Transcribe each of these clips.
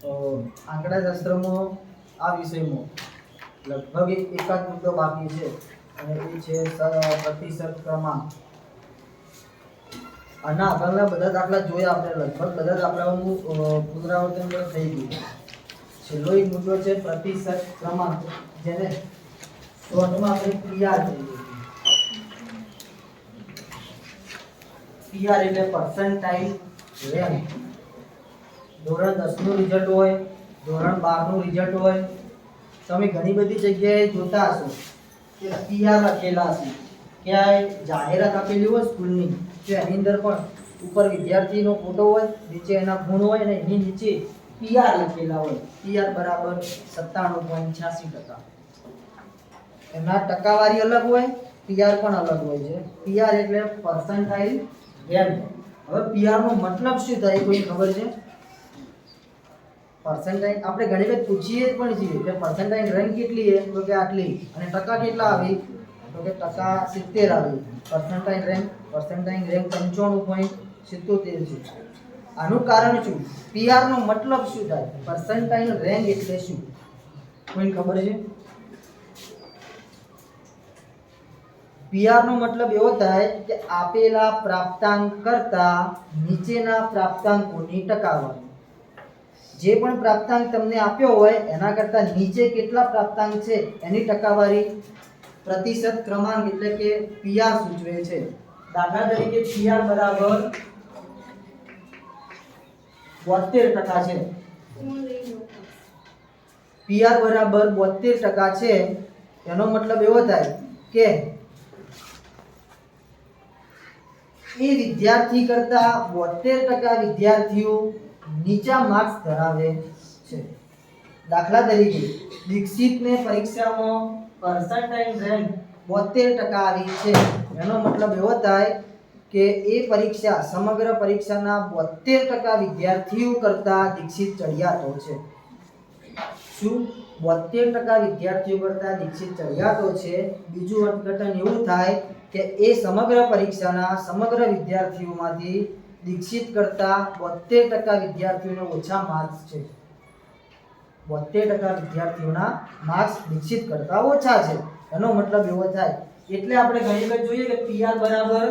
આંકડાશાસ્ત્રમાં આ વિષયમાં લગભગ એકાદ મુદ્દો બાકી છે અને એ છે પ્રતિશત ક્રમાંક. આના આગળના બધા દાખલા જોયા આપણે, લગભગ બધા દાખલાઓનું પુનરાવર્તન થઈ ગયું. છેલ્લો એક મુદ્દો છે પ્રતિશત ક્રમાંક, જેને શોર્ટમાં આપણે પીઆર કહીએ છીએ. પીઆર એટલે પર્સન્ટાઇલ રેન્ક. ધોરણ 10 નું રિઝલ્ટ હોય, ધોરણ 12 નું રિઝલ્ટ હોય, તમે ઘણી બધી જગ્યાએ જોતા હશો કે પીઆર લખેલા છે. ક્યાંય જાહેરાત આપેલી હોય સ્કૂલની, તો એની અંદર પણ ઉપર વિદ્યાર્થીનો ફોટો હોય, નીચે એના ગુણ હોય અને એની નીચે પીઆર લખેલા હોય. પીઆર બરાબર 97.86%. એના ટકાવારી અલગ હોય, પીઆર પણ અલગ હોય છે. પીઆર એટલે પર્સન્ટાઇલ રેન્ક. હવે પીઆર નો મતલબ શું થાય કોઈ ખબર છે? પર્સન્ટાઇલ આપણે ઘણી વખત પૂછીએ પણ છીએ કે પર્સન્ટાઇલ રેન્ક કેટલી છે, તો કે આટલી. અને ટકા કેટલા આવી, તો કે ટકા 70 આવી. પર્સન્ટાઇલ રેન્ક 95.77 છે. આનું કારણ શું? પીઆર નો મતલબ શું થાય? પર્સન્ટાઇલ રેન્ક એટલે શું કોઈને ખબર છે? પીઆર નો મતલબ એવો થાય કે આપેલા પ્રાપ્તાંક કરતા નીચેના પ્રાપ્તાંકોની ટકાવારી. જે પણ પ્રાપ્તાંક તમને આપ્યો હોય એના કરતા નીચે કેટલા પ્રાપ્તાંક છે એની ટકાવારી પ્રતિશત ક્રમાંક એટલે કે પીઆર સૂચવે છે. દાખલા તરીકે પીઆર બરાબર 72% છે. પીઆર બરાબર 72% છે. એનો મતલબ એવો થાય કે એ વિદ્યાર્થી કરતા 72% વિદ્યાર્થીઓ નીચા માર્ક્સ ધરાવે છે. દાખલા તરીકે દીક્ષિતને પરીક્ષામાં પર્સન્ટાઇલ રેન્ક 72% આવી છે. એનો મતલબ એવો થાય કે એ પરીક્ષા સમગ્ર પરીક્ષાના 72% વિદ્યાર્થીઓ કરતા દીક્ષિત ચડિયાતો છે. શું 72% વિદ્યાર્થીઓ કરતા દીક્ષિત ચડિયાતો છે? બીજું અર્થઘટન એવું થાય કે એ સમગ્ર પરીક્ષાના સમગ્ર વિદ્યાર્થીઓમાંથી દીક્ષિત કરતા 72% વિદ્યાર્થીઓને ઓછા માર્ક્સ છે. 72% વિદ્યાર્થીઓના માર્ક્સ દીક્ષિત કરતા ઓછા છે. એનો મતલબ એવો થાય. એટલે આપણે ઘણી વખત જોઈએ કે પીઆર બરાબર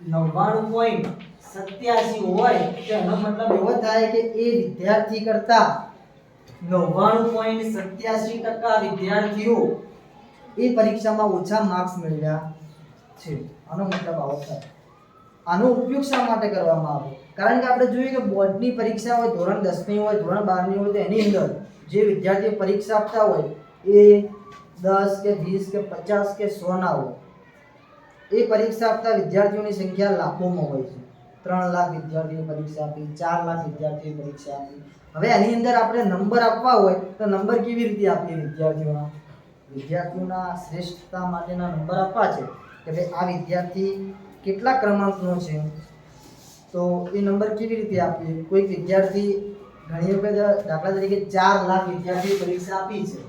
99.87 હોય તો એનો મતલબ એવો થાય કે એ વિદ્યાર્થી કરતા 99.87% વિદ્યાર્થીઓ એ પરીક્ષામાં ઓછા માર્ક્સ મેળવ્યા છે. આનો મતલબ આવો થાય. આનો ઉપયોગ શા માટે કરવામાં આવે? કારણ કે આપણે જોઈએ કે બોર્ડની પરીક્ષા હોય, ધોરણ 10 ની હોય, ધોરણ 12 ની હોય, તો એની અંદર જે વિદ્યાર્થીઓ પરીક્ષા આપતા હોય એ 10 કે 20 કે 50 કે 100 ના હોય. એ પરીક્ષા આપતા વિદ્યાર્થીઓની સંખ્યા લાખોમાં હોય છે. 3 લાખ વિદ્યાર્થીઓ પરીક્ષા આપી, 4 લાખ વિદ્યાર્થીઓ પરીક્ષા આપી. હવે એની અંદર આપણે નંબર આપવા હોય તો નંબર કેવી રીતે આપીએ? વિદ્યાર્થીઓના શ્રેષ્ઠતા માટેના નંબર આપવા છે કે ભાઈ આ વિદ્યાર્થી કેટલા ક્રમાંકનો છે, તો એ નંબર કેવી રીતે આપીએ? કોઈ વિદ્યાર્થી ઘણી વખત દાખલા તરીકે 4 લાખ વિદ્યાર્થીઓ પરીક્ષા આપી છે.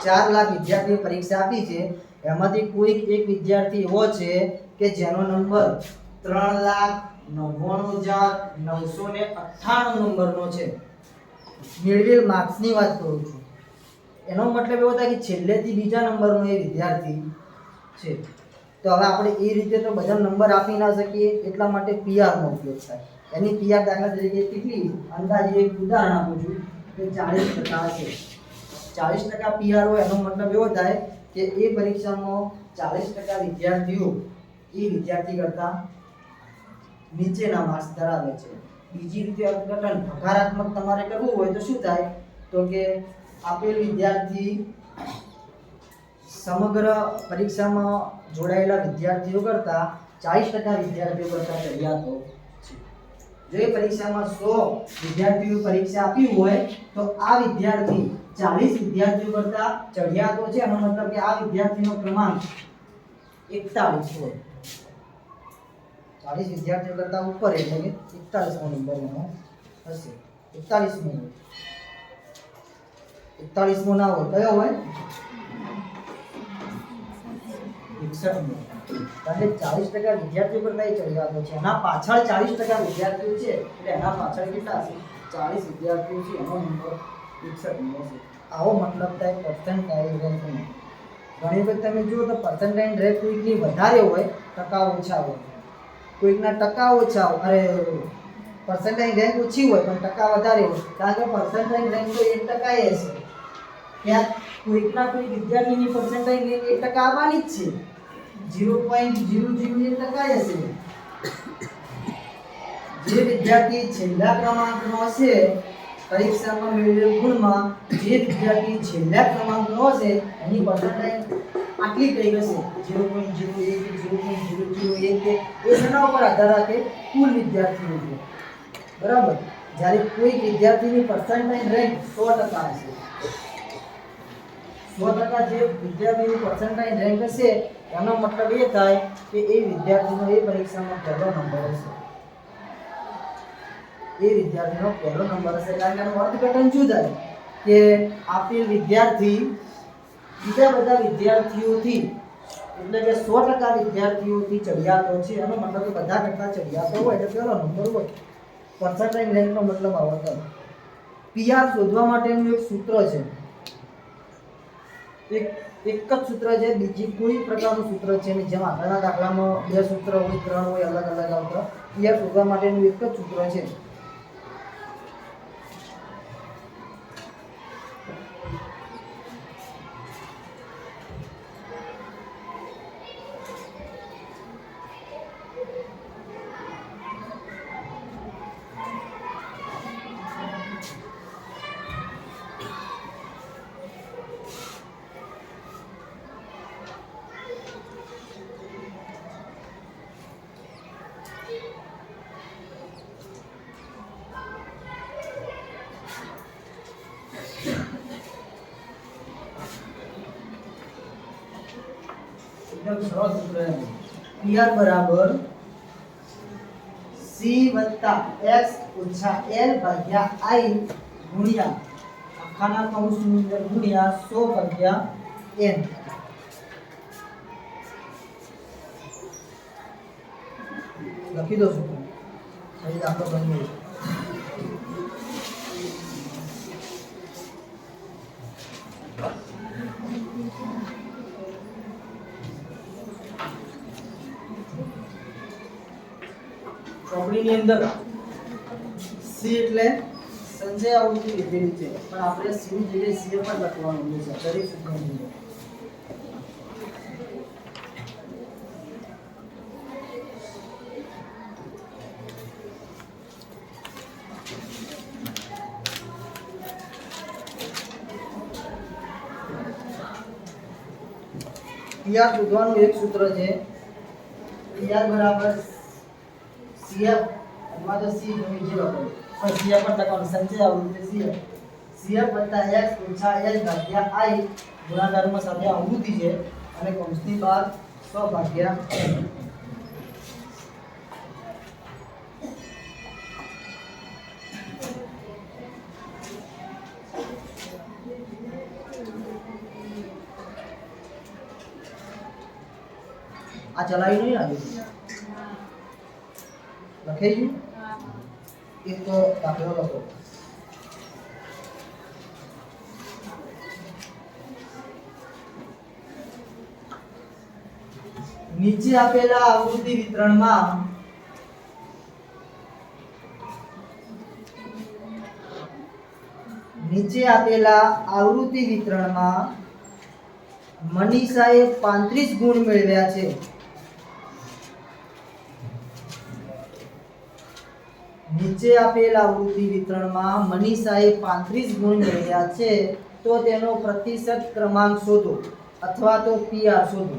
4 લાખ વિદ્યાર્થીઓ પરીક્ષા આપી છે. એમાંથી કોઈક એક વિદ્યાર્થી એવો છે કે જેનો નંબર 3,99,998 નંબરનો છે. મેળવેલ માર્ક્સની વાત કરું છું. એનો મતલબ એવો થાય કે છેલ્લેથી બીજા નંબરનો એ વિદ્યાર્થી છે. તો હવે આપણે એ રીતે તો બધા નંબર આપી ના શકીએ, એટલા માટે પીઆર નો ઉપયોગ થાય. એની પીઆર દાખલા તરીકે કેટલી અંદાજે એક ઉદાહરણ આપું છું કે 40% છે. 40% પીઆર હોય એનો મતલબ એવો થાય કે એ પરીક્ષામાં 40% વિદ્યાર્થીઓ એ વિદ્યાર્થી કરતા નીચેના માર્ક્સ ધરાવે છે. બીજી રીતે અર્થઘટન હકારાત્મક તમારે કરવું હોય તો શું થાય? તો કે આપેલ વિદ્યાર્થી સમગ્ર પરીક્ષામાં જોડાયેલા વિદ્યાર્થીઓ કરતા 40% વિદ્યાર્થીઓ કરતા ચડિયાતો છે. જો એ પરીક્ષામાં 100 વિદ્યાર્થીઓ પરીક્ષા આપી હોય તો આ વિદ્યાર્થી 40 વિદ્યાર્થીઓ કરતા ચડિયાતો છે. એનો મતલબ કે આ વિદ્યાર્થીનો ક્રમાંક 41 હોય. 40 વિદ્યાર્થીઓ કરતા ઉપર એટલે કે 41મો નંબર એનો હશે. 41મો હોય. 41મો ના હોય, કયો હોય? 61 કારણ કે 40% વિદ્યાર્થીઓ કરતા એ ચડિયાતો છે, એના પાછળ 40% વિદ્યાર્થીઓ છે એટલે એના પાછળ કેટલા હશે? 40 વિદ્યાર્થીઓ છે, એનો નંબર 61 છે. આવો મતલબ થાય પર્સન્ટાઇલ રેન્કનો. ઘણી વખત તમે જુઓ તો પર્સન્ટાઇલ રેન્ક કોઈકની વધારે હોય, ટકા ઓછા હોય, કોઈકના ટકા ઓછા હોય, અરે પર્સન્ટાઇલ રેન્ક ઓછી હોય પણ ટકા વધારે હોય, કારણ કે પર્સન્ટાઇલ રેન્ક તો 1% હશે. ત્યાં કોઈકના કોઈ વિદ્યાર્થીની પર્સન્ટાઇલ રેન્ક 1% આવવાની જ છે, 0.001% હશે. જે વિદ્યાર્થી છેલ્લા ક્રમાંકનો હશે પરીક્ષામાં મેળવેલ ગુણમાં, જે વિદ્યાર્થી છેલ્લા ક્રમાંકનો હશે એની પર્સન્ટાઇલ આટલી કઈ હશે 0.01 0.001 એ શેના ઉપર આધાર રાખે? કુલ વિદ્યાર્થીઓ ઉપર. બરાબર. જ્યારે કોઈ વિદ્યાર્થીની પર્સન્ટાઇલ રેન્ક 100% હશે, 100% જે વિદ્યાર્થીની પર્સન્ટાઇલ રેન્ક હશે એનો મતલબ એ થાય કે એ વિદ્યાર્થીનો એ પરીક્ષામાં પહેલો નંબર હશે. એ વિદ્યાર્થીનો પહેલો નંબર હશે, કારણ કે એનું અર્થઘટન શું થાય કે આપેલ વિદ્યાર્થી બીજા બધા વિદ્યાર્થીઓથી એટલે કે 100% વિદ્યાર્થીઓથી ચડિયાતો છે, એનો મતલબ કે બધા કરતા ચડિયાતો હોય એટલે પહેલો નંબર હોય. પર્સન્ટાઇલ રેન્કનો મતલબ આવો થાય. પીઆર શોધવા માટેનું એક સૂત્ર છે, એક જ સૂત્ર છે, બીજી કોઈ પ્રકારનું સૂત્ર છે નહીં. જેમ આગળના દાખલામાં 2 સૂત્ર હોય, 3 હોય, અલગ અલગ આવતા. પીઆર શોધવા માટેનું એક જ સૂત્ર છે. एकदम सरल सूत्र है. PR बराबर C वत्ता X ઓછા L ભાગ્યા I ગુણ્યા આખાના કૌંસની અંદર ગુણ્યા 100 ભાગ્યા N. લખી દો સૂત્ર. અહીં દાખલો બની ચોપડીની અંદર C એટલે સંજય આવૃત્તિ લીધેલી છે, પણ આપણે C ની જગ્યાએ C પર લખવાનું છે દરેક સૂત્રની અંદર. PR શોધવાનું એક સૂત્ર છે, PR બરાબર CF અથવા તો C ગમે જે લખો પણ CF પર લખવાનું સંચય આવૃત્તિ CF વત્તા X ઓછા L ભાગ્યા I ગુણાકારમાં સાથે આવૃત્તિ છે અને કૌંસની બહાર 100 ભાગ્યા N. આ ચલાવી નહીં આવી લખાઈ ગયું. એક દાખલો લખો. નીચે આપેલા આવૃત્તિ વિતરણમાં મનીષાએ 35 ગુણ મેળવ્યા છે. નીચે આપેલ આવૃત્તિ વિતરણમાં મનીષાએ 35 ગુણ મેળવ્યા છે, તો તેનો પ્રતિશત ક્રમાંક શોધો અથવા તો PR શોધો.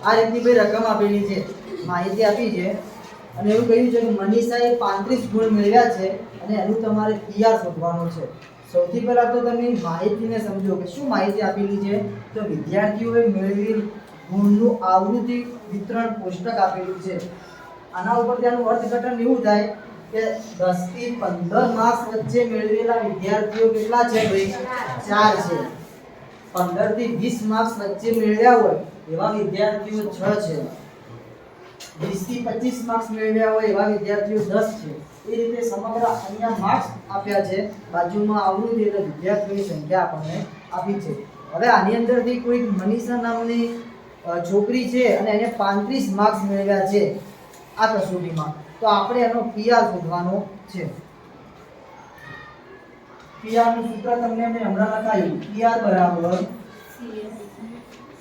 આ રીતની ભાઈ રકમ આપેલી છે, માહિતી આપી છે અને એવું કહ્યું છે કે મનીષાએ 35 ગુણ મેળવ્યા છે અને એનું તમારે PR શોધવાનું છે। સૌથી પહેલા તો તમે માહિતીને સમજો કે શું માહિતી આપેલી છે। તો વિદ્યાર્થીઓએ મેળવેલ ગુણનું આવૃત્તિ વિતરણ કોષ્ટક આપેલું છે। આના ઉપર તેનું અર્થઘટન એવું થાય કે 10 થી 15 માર્ક્સ વચ્ચે મેળવેલા વિદ્યાર્થીઓ કેટલા છે ભાઈ? 4 છે। 15 થી 20 માર્ક્સ વચ્ચે મેળવ્યા હોય એવા વિદ્યાર્થીઓ 6 છે। 20 થી 25 માર્ક્સ મેળવ્યા હોય એવા વિદ્યાર્થીઓ 10 છે। એ રીતે સમગ્ર અહીંયા માર્ક્સ આપ્યા છે, બાજુમાં આવૃત્તિ એટલે વિદ્યાર્થીઓની સંખ્યા આપણને આપી છે। હવે આની અંદરથી કોઈ મનીષા નામની છોકરી છે અને એને 35 માર્ક્સ મેળવ્યા છે આ કસોટીમાં, તો આપણે એનો PR શોધવાનો છે। PR નું સૂત્ર તમને મેં હમણાં લખાયું, PR બરાબર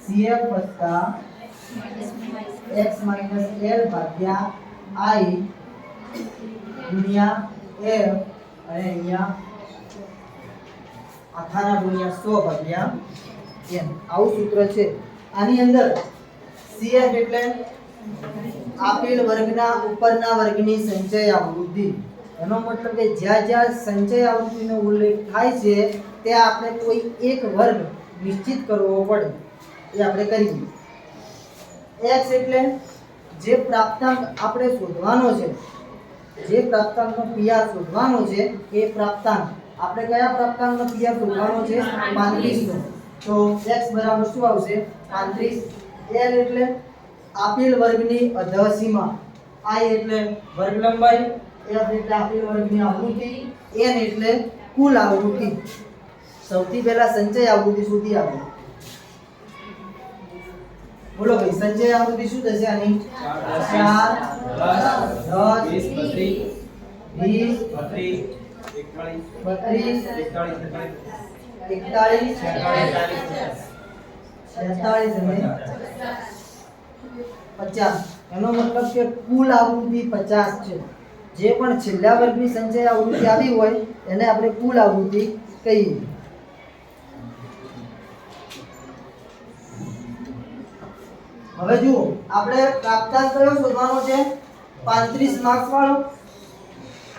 CF વત્તા x l ભાગ્યા I ગુણ્યા f અને અહીંયા આખાના ગુણ્યા 100 ભાગ્યા n, આવું સૂત્ર છે। આની અંદર CF એટલે આપેલ વર્ગના ઉપરના વર્ગની સંચય આવૃત્તિ, એનો મતલબ કે જ્યાં જ્યાં સંચય આવૃત્તિનો ઉલ્લેખ થાય છે ત્યાં આપણે કોઈ એક વર્ગ નિશ્ચિત કરવો પડે, એ આપણે કરીએ। x એટલે જે પ્રાપ્તાંક આપણે શોધવાનો છે, જે પ્રાપ્તાંકનો PR શોધવાનો છે એ પ્રાપ્તાંક આપણે કયા પ્રાપ્તાંકનો PR શોધવાનો છે? 35 નો। તો x બરાબર શું આવશે? 35। l એટલે આપેલ વર્ગની અધઃસીમા, I એટલે વર્ગ લંબાઈ, f એટલે આપેલ વર્ગની આવૃત્તિ, n એટલે કુલ આવૃત્તિ। સૌથી પહેલા સંચય આવૃત્તિ શોધી આપણે, બોલો ભાઈ સંચય આવૃત્તિ શું થશે આની? 4 10 20 32 41 50, એનો મતલબ કે કુલ આવૃત્તિ 50 છે। જે પણ છેલ્લા વર્ગની સંચય આવૃત્તિ આવી હોય એને આપણે કુલ આવૃત્તિ કહીએ। હવે જુઓ આપણે પ્રાપ્તાંક કયો શોધવાનો છે? 35 માર્ક્સ વાળો।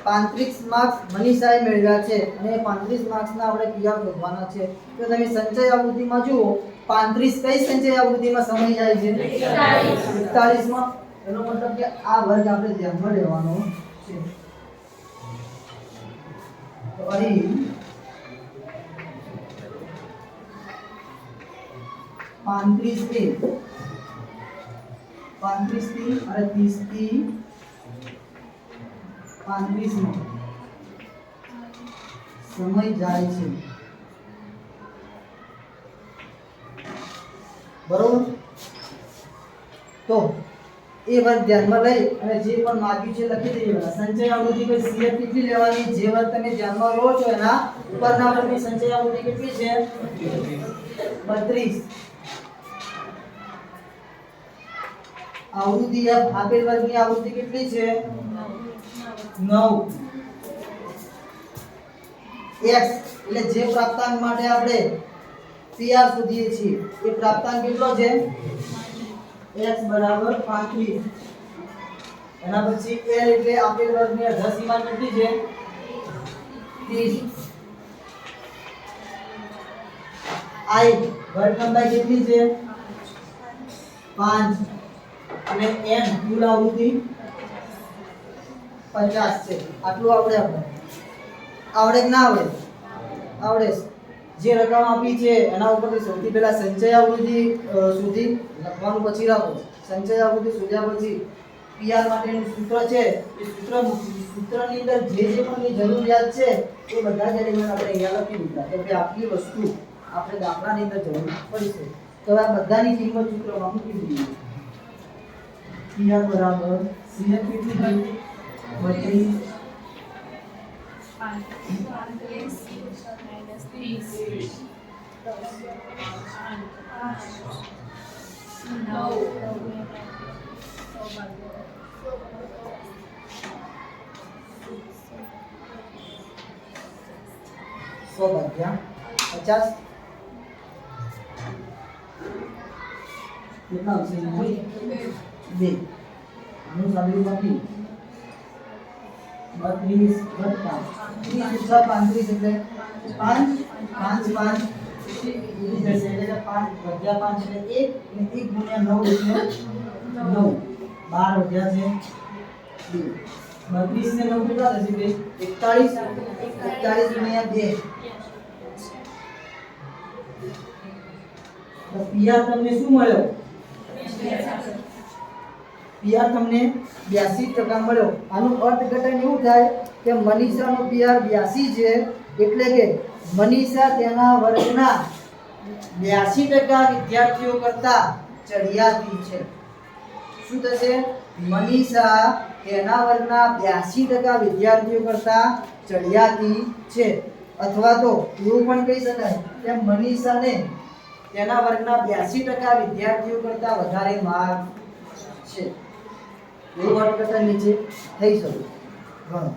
35 માર્ક્સ મનીષાએ મેળવ્યા છે અને 35 માર્ક્સના આપણે PR શોધવાના છે। તો તમે સંચય આવૃત્તિમાં જુઓ 35 કઈ સંચય આવૃત્તિમાં સમય જાય છે? 41 માં। એનો મતલબ કે આ વર્ગ આપણે ધ્યાનમાં લેવાનો છે। તો અહીં 35 થી અને 30 થી 35 માં સમય જાય છે, બરોબર? તો એ વર્ગ ધ્યાનમાં લઈ અને જે પણ માગ્યું છે લખી દઈએ। સંચય આવૃત્તિ કોઈ CF કેટલી લેવાની? જે વર્ગ તમે ધ્યાનમાં લો છો એના ઉપરના વર્ગની સંચય આવૃત્તિ કેટલી છે? 32। આવૃત્તિ આપેલ વર્ગની આવૃત્તિ કેટલી છે? 9। x એટલે જે પ્રાપ્તાંક માટે આપણે PR શોધીએ છીએ એ પ્રાપ્તાંક કેટલો છે? x બરાબર 35। એના પછી l એટલે આપેલ વર્ગની અધઃસીમા કેટલી છે? 30। I વર્ગ લંબાઈ કેટલી છે? 5 અને n કુલ આવૃત્તિ 50 છે। આટલું આવડે આપણે? આવડે કે ના આવડે? આવડે। જે રકમ આપી છે એના ઉપરથી સૌથી પહેલા સંચય આવૃત્તિ સુધી લખવાનું, પછી રાખો સંચય આવૃત્તિ શોધ્યા પછી PR માટેનું સૂત્ર છે એ સૂત્રની અંદર જે પણ જરૂરિયાત છે એ બધા જ એલિમેન્ટ આપણે અહીંયા લખી દીધા કે ભાઈ આટલી વસ્તુ આપણે દાખલાની અંદર જરૂર પડશે। તો આ બધાની કિંમત સૂત્રમાં મૂકી દીધી। PR બરાબર CF કેટલી થઈ? 32 -30 સો ભાગ્યા 50 કેટલા આવશે? 2 આનું સાદું બાકી 32 વત્તા 30 35 એટલે 5 5 5 એટલે 5 ભાગ્યા 5 એટલે 1 અને 1 ગુણ્યા 9 એટલે 9 12 વધ્યા છે 2 32 ને 9 કેટલા થશે બે? 41 ગુણ્યા 2 તો પીઆર તમને શું મળ્યો? પીઆર તમને 82% મળ્યો. આનું અર્થઘટન એવું થાય કે મનીષાનો પીઆર 82 છે એટલે કે મનીષા તેના વર્ગના 82% વિદ્યાર્થીઓ કરતા ચડિયાતી છે. શું થશે? મનીષા તેના વર્ગના 82% વિદ્યાર્થીઓ કરતા ચડિયાતી છે. અથવા તો એવું પણ કહી શકાય કે મનીષાને તેના વર્ગના 82% વિદ્યાર્થીઓ કરતા વધારે માર્ક છે. એવું અર્થઘટન નીચે થઈ શકે. ઘણું